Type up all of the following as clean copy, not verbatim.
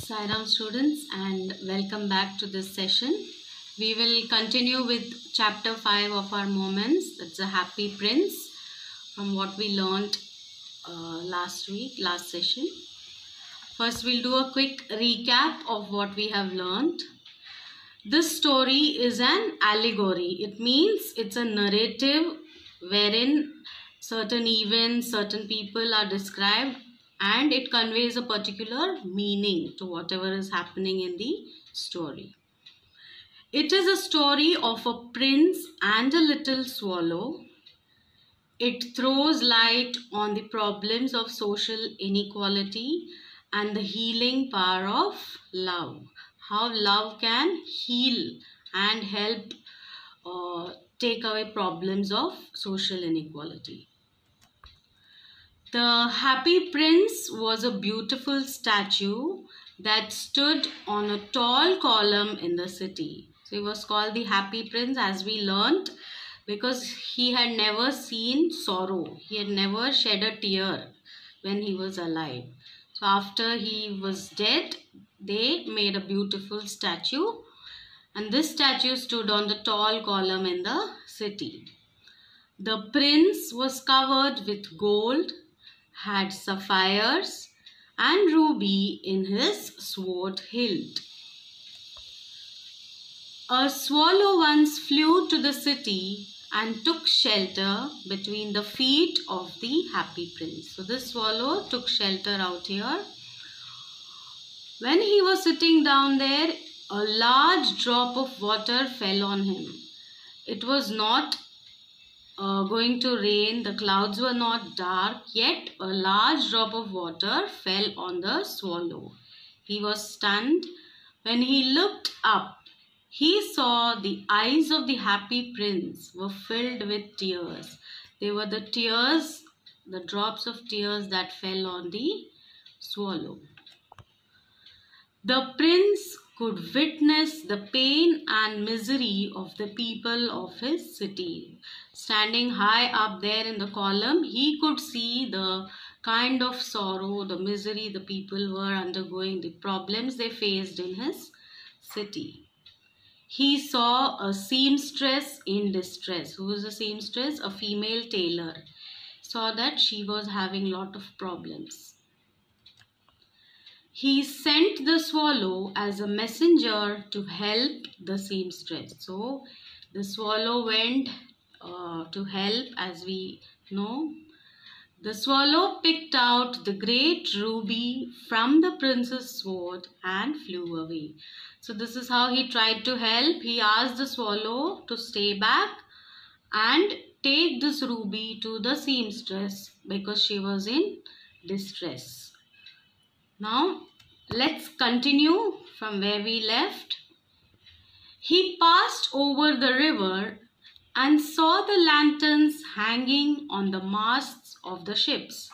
Sairam students, and welcome back to this session. We will continue with chapter 5 of our moments. That's a happy prince from what we learned last session. First, we'll do a quick recap of what we have learned. This story is an allegory. It means it's a narrative wherein certain events, certain people are described, and it conveys a particular meaning to whatever is happening in the story. It is a story of a prince and a little swallow. It throws light on the problems of social inequality and the healing power of love. How love can heal and help take away problems of social inequality. The Happy Prince was a beautiful statue that stood on a tall column in the city. So he was called the Happy Prince, as we learnt, because he had never seen sorrow. He had never shed a tear when he was alive. So after he was dead, they made a beautiful statue, and this statue stood on the tall column in the city. The prince was covered with gold, had sapphires and ruby in his sword hilt. A swallow once flew to the city and took shelter between the feet of the Happy Prince. So this swallow took shelter out here. When he was sitting down there, a large drop of water fell on him. It was not going to rain, the clouds were not dark, yet a large drop of water fell on the swallow. He was stunned. When he looked up, he saw the eyes of the Happy Prince were filled with tears. They were the tears, the drops of tears that fell on the swallow. The prince could witness the pain and misery of the people of his city. Standing high up there in the column, he could see the kind of sorrow, the misery the people were undergoing, the problems they faced in his city. He saw a seamstress in distress. Who was a seamstress? A female tailor. Saw that she was having a lot of problems. He sent the swallow as a messenger to help the seamstress. So the swallow went to help, as we know. The swallow picked out the great ruby from the prince's sword and flew away. So this is how he tried to help. He asked the swallow to stay back and take this ruby to the seamstress because she was in distress. Now, let's continue from where we left. He passed over the river and saw the lanterns hanging on the masts of the ships.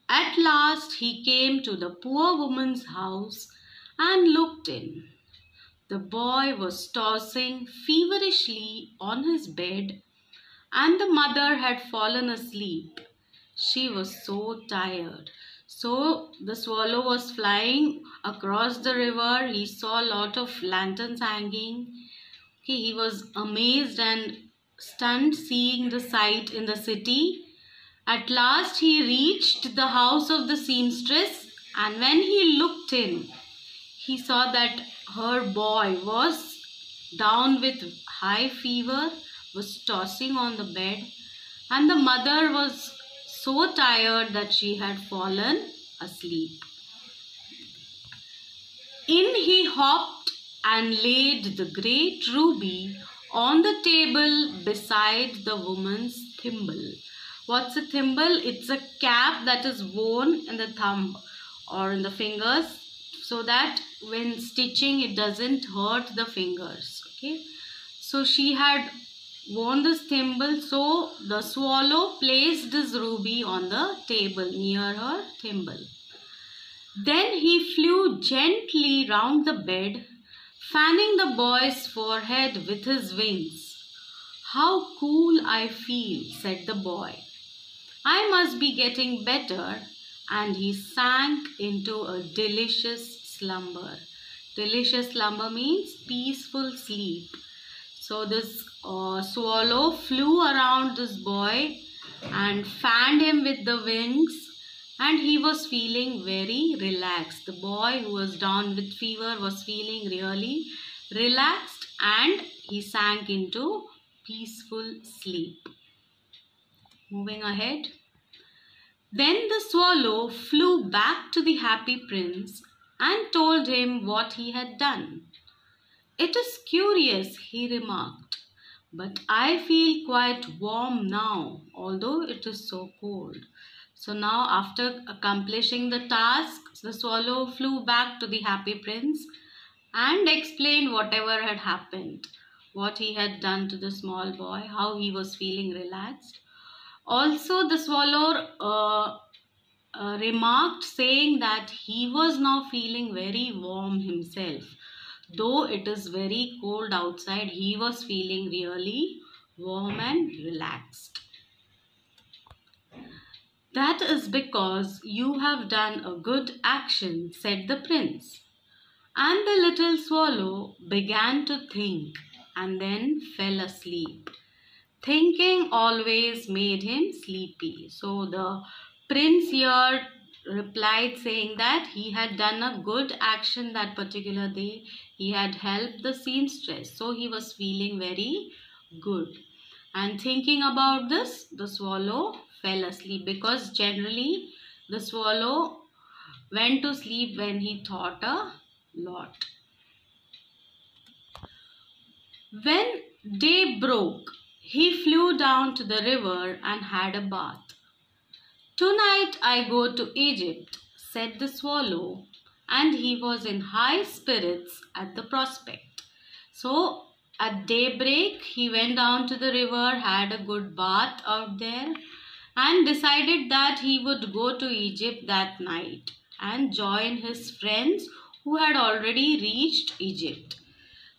At last, he came to the poor woman's house and looked in. The boy was tossing feverishly on his bed, and the mother had fallen asleep. She was so tired. So the swallow was flying across the river. He saw a lot of lanterns hanging. He was amazed and stunned seeing the sight in the city. At last he reached the house of the seamstress, and when he looked in, he saw that her boy was down with high fever, was tossing on the bed, and the mother was so tired that she had fallen asleep. In he hopped and laid the great ruby on the table beside the woman's thimble. What's a thimble? It's a cap that is worn in the thumb or in the fingers so that when stitching it doesn't hurt the fingers. Okay, so she had worn this thimble, so the swallow placed this ruby on the table near her thimble. Then he flew gently round the bed, fanning the boy's forehead with his wings. "How cool I feel," said the boy. "I must be getting better," and he sank into a delicious slumber. Delicious slumber means peaceful sleep. So this swallow flew around this boy and fanned him with the wings, and he was feeling very relaxed. The boy who was down with fever was feeling really relaxed, and he sank into peaceful sleep. Moving ahead. Then the swallow flew back to the happy prince and told him what he had done. "It is curious," he remarked, "but I feel quite warm now, although it is so cold." So now, after accomplishing the task, the swallow flew back to the happy prince and explained whatever had happened, what he had done to the small boy, how he was feeling relaxed. Also, the swallow remarked, saying that he was now feeling very warm himself. Though it is very cold outside, he was feeling really warm and relaxed. "That is because you have done a good action," said the prince. And the little swallow began to think and then fell asleep. Thinking always made him sleepy. So the prince here replied, saying that he had done a good action that particular day. He had helped the seamstress. So he was feeling very good. And thinking about this, the swallow fell asleep, because generally the swallow went to sleep when he thought a lot. When day broke, he flew down to the river and had a bath. "Tonight I go to Egypt," said the swallow, and he was in high spirits at the prospect. So at daybreak, he went down to the river, had a good bath out there, and decided that he would go to Egypt that night and join his friends who had already reached Egypt.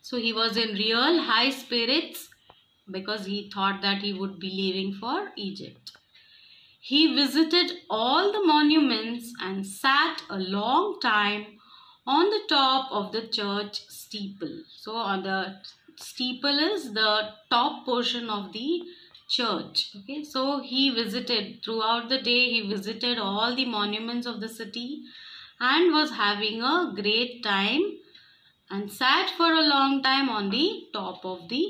So he was in real high spirits because he thought that he would be leaving for Egypt. He visited all the monuments and sat a long time on the top of the church steeple. So on the steeple is the top portion of the church. Okay, so he visited throughout the day. He visited all the monuments of the city and was having a great time and sat for a long time on the top of the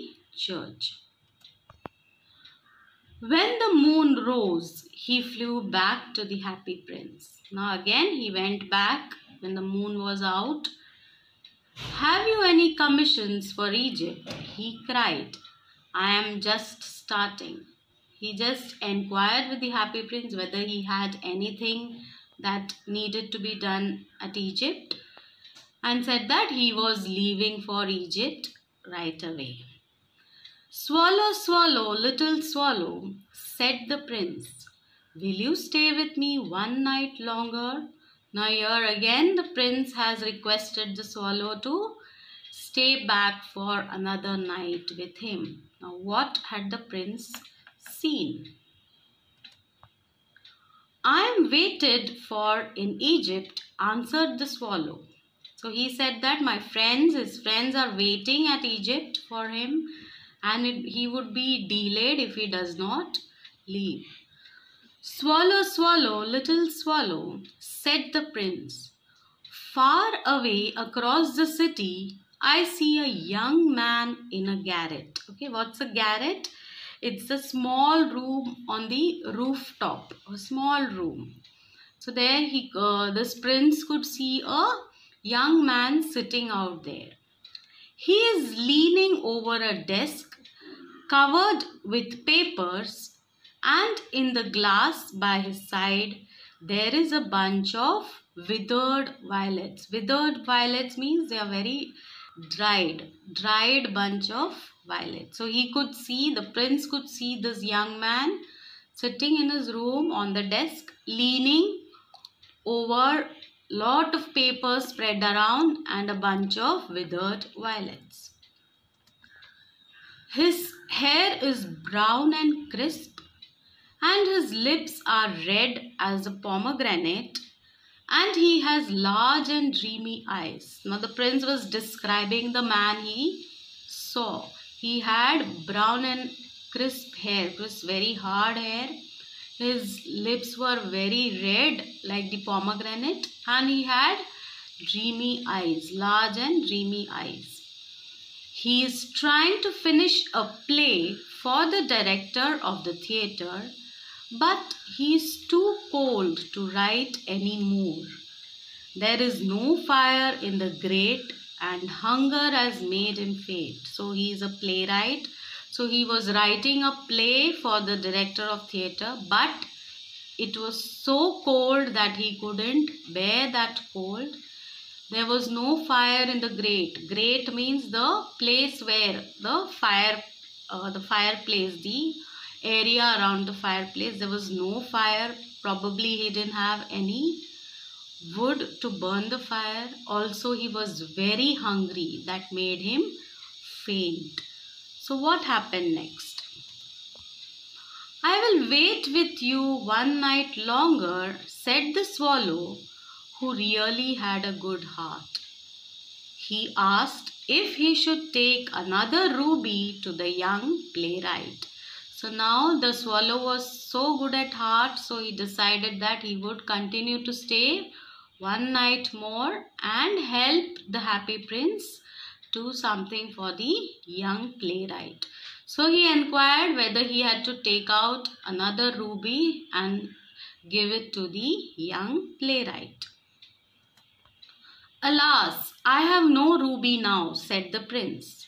church. When the moon rose, he flew back to the happy prince. Now again he went back when the moon was out. "Have you any commissions for Egypt?" he cried. "I am just starting." He just inquired with the happy prince whether he had anything that needed to be done at Egypt, and said that he was leaving for Egypt right away. "Swallow, swallow, little swallow," said the prince, "will you stay with me one night longer?" Now here again the prince has requested the swallow to stay back for another night with him. Now what had the prince seen? "I am waited for in Egypt," answered the swallow. So he said that his friends are waiting at Egypt for him, and he would be delayed if he does not leave. "Swallow, swallow, little swallow," said the prince, "far away across the city, I see a young man in a garret." Okay, what's a garret? It's a small room on the rooftop, a small room. So there this prince could see a young man sitting out there. He is leaning over a desk covered with papers, and in the glass by his side there is a bunch of withered violets. Withered violets means they are very dried bunch of violets. So the prince could see this young man sitting in his room on the desk, leaning over lot of papers spread around and a bunch of withered violets. His hair is brown and crisp, and his lips are red as a pomegranate, and he has large and dreamy eyes. Now the prince was describing the man he saw. He had brown and crisp hair, crisp, very hard hair. His lips were very red like the pomegranate, and he had dreamy eyes, large and dreamy eyes. He is trying to finish a play for the director of the theatre, but he is too cold to write any more. There is no fire in the grate, and hunger has made him faint. So he is a playwright. So he was writing a play for the director of theatre, but it was so cold that he couldn't bear that cold. There was no fire in the grate. Grate means the place where the fireplace, the area around the fireplace. There was no fire. Probably he didn't have any wood to burn the fire. Also, he was very hungry. That made him faint. So what happened next? I will wait with you one night longer, said the swallow, who really had a good heart. He asked if he should take another ruby to the young playwright. So now the swallow was so good at heart, so he decided that he would continue to stay one night more and help the happy prince do something for the young playwright. So he inquired whether he had to take out another ruby and give it to the young playwright. Alas, I have no ruby now, said the prince.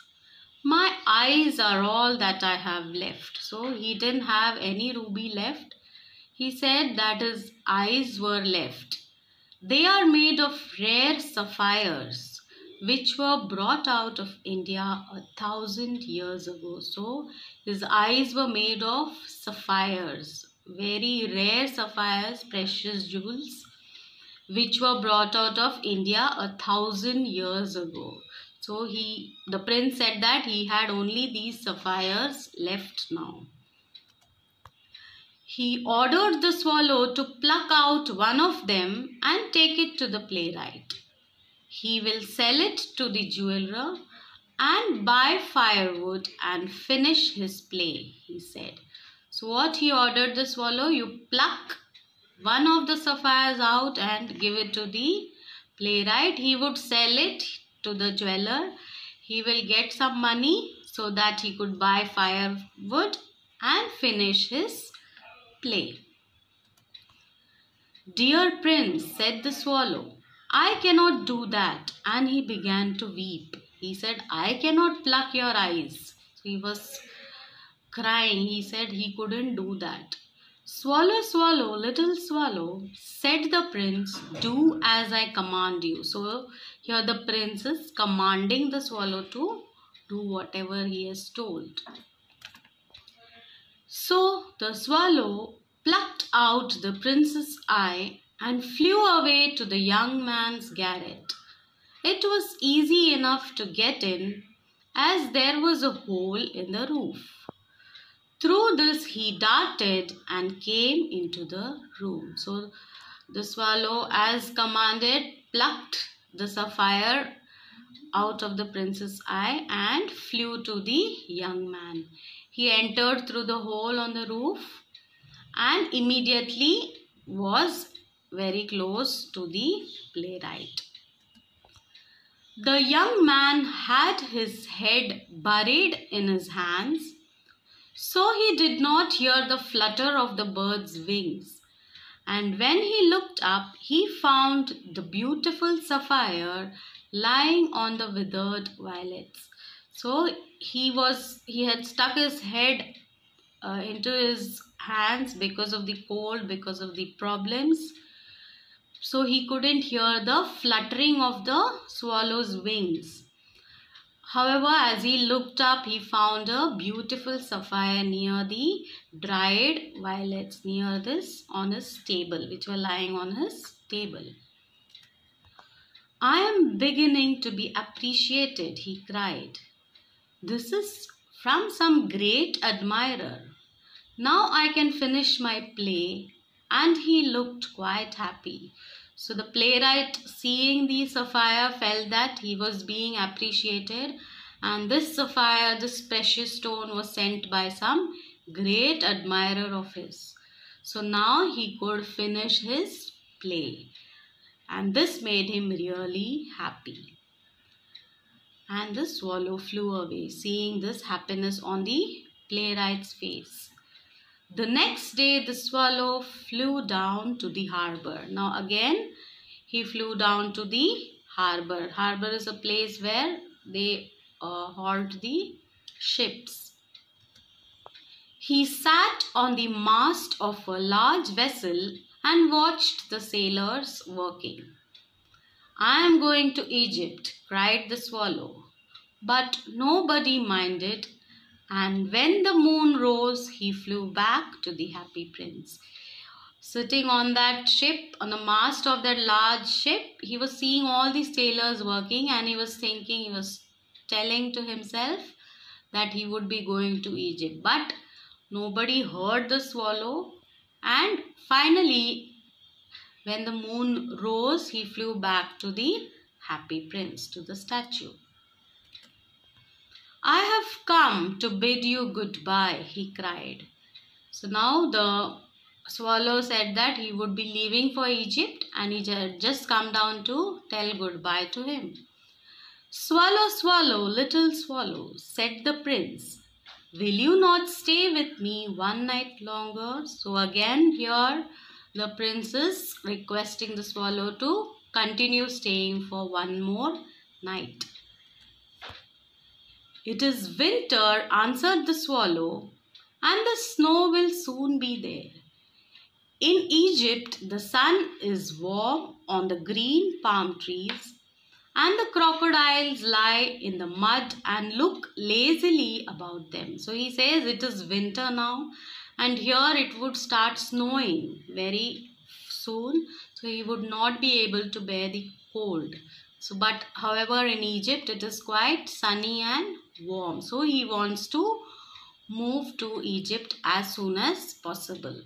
My eyes are all that I have left. So he didn't have any ruby left. He said that his eyes were left. They are made of rare sapphires, which were brought out of India 1,000 years ago. So his eyes were made of sapphires, very rare sapphires, precious jewels, which were brought out of India 1,000 years ago. So the prince said that he had only these sapphires left now. He ordered the swallow to pluck out one of them and take it to the playwright. He will sell it to the jeweler and buy firewood and finish his play, he said. So what he ordered the swallow, you pluck one of the sapphires out and give it to the playwright. He would sell it to the jeweler. He will get some money so that he could buy firewood and finish his play. Dear prince, said the swallow, I cannot do that. And he began to weep. He said, I cannot pluck your eyes. So he was crying. He said he couldn't do that. Swallow, swallow, little swallow, said the prince, do as I command you. So here the prince is commanding the swallow to do whatever he is told. So the swallow plucked out the prince's eye and flew away to the young man's garret. It was easy enough to get in, as there was a hole in the roof. Through this he darted and came into the room. So the swallow, as commanded, plucked the sapphire out of the prince's eye and flew to the young man. He entered through the hole on the roof and immediately was very close to the playwright. The young man had his head buried in his hands, so he did not hear the flutter of the bird's wings. And when he looked up, he found the beautiful sapphire lying on the withered violets. So he had stuck his head into his hands because of the cold, because of the problems. So he couldn't hear the fluttering of the swallow's wings. However, as he looked up, he found a beautiful sapphire near the dried violets, near this on his table, which were lying on his table. I am beginning to be appreciated, he cried. This is from some great admirer. Now I can finish my play. And he looked quite happy. So the playwright, seeing the sapphire, felt that he was being appreciated, and this sapphire, this precious stone, was sent by some great admirer of his. So now he could finish his play, and this made him really happy. And the swallow flew away, seeing this happiness on the playwright's face. The next day, the swallow flew down to the harbor. Now again, he flew down to the harbor. Harbor is a place where they halt the ships. He sat on the mast of a large vessel and watched the sailors working. "I am going to Egypt," cried the swallow. But nobody minded, and when the moon rose, he flew back to the happy prince. Sitting on that ship, on the mast of that large ship, he was seeing all these sailors working, and he was thinking, he was telling to himself that he would be going to Egypt. But nobody heard the swallow, and finally, when the moon rose, he flew back to the happy prince, to the statue. "I have come to bid you goodbye," he cried. So now the swallow said that he would be leaving for Egypt, and he had just come down to tell goodbye to him. "Swallow, swallow, little swallow," said the prince, "will you not stay with me one night longer?" So again here the prince is requesting the swallow to continue staying for one more night. "It is winter," answered the swallow, "and the snow will soon be there. In Egypt, the sun is warm on the green palm trees, and the crocodiles lie in the mud and look lazily about them." So he says it is winter now, and here it would start snowing very soon, so he would not be able to bear the cold. So but however, in Egypt it is quite sunny and warm, so he wants to move to Egypt as soon as possible.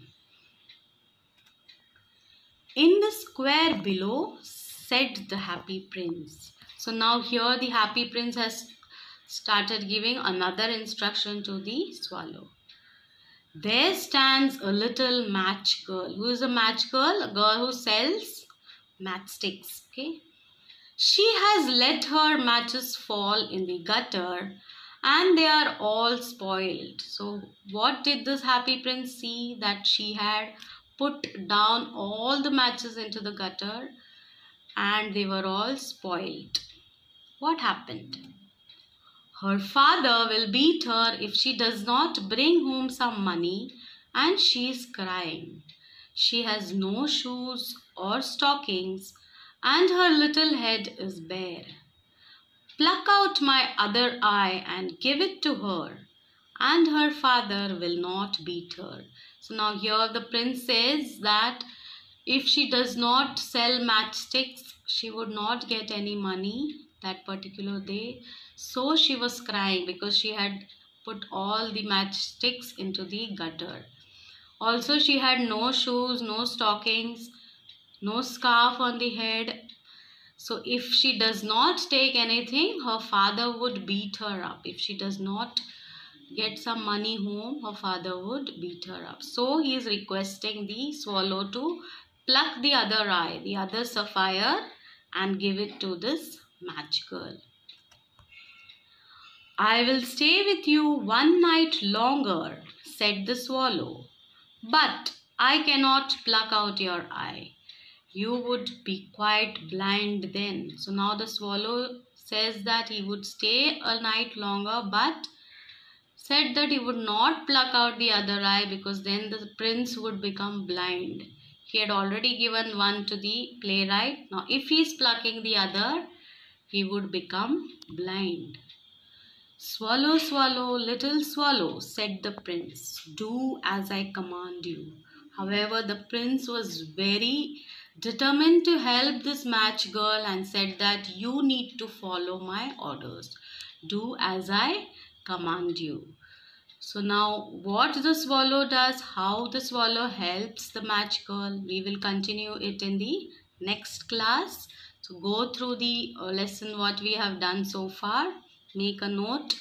"In the square below," said the happy prince. So now here the happy prince has started giving another instruction to the swallow. "There stands a little match girl." Who is a match girl? A girl who sells matchsticks. Okay. "She has let her matches fall in the gutter, and they are all spoiled." So what did this happy prince see? That she had put down all the matches into the gutter, and they were all spoiled. What happened? "Her father will beat her if she does not bring home some money, and she is crying. She has no shoes or stockings, and her little head is bare. Pluck out my other eye and give it to her, and her father will not beat her." So now here the prince says that if she does not sell matchsticks, she would not get any money that particular day. So she was crying because she had put all the matchsticks into the gutter. Also, she had no shoes, no stockings, no scarf on the head. So if she does not take anything, her father would beat her up. If she does not get some money home, her father would beat her up. So he is requesting the swallow to pluck the other eye, the other sapphire, and give it to this match girl. "I will stay with you one night longer," said the swallow, "but I cannot pluck out your eye. You would be quite blind then." So now the swallow says that he would stay a night longer, but said that he would not pluck out the other eye because then the prince would become blind. He had already given one to the playwright. Now if he is plucking the other, he would become blind. "Swallow, swallow, little swallow," said the prince, "do as I command you." However, the prince was very determined to help this match girl and said that you need to follow my orders. Do as I command you. So now what the swallow does, how the swallow helps the match girl, we will continue it in the next class. So go through the lesson what we have done so far. Make a note.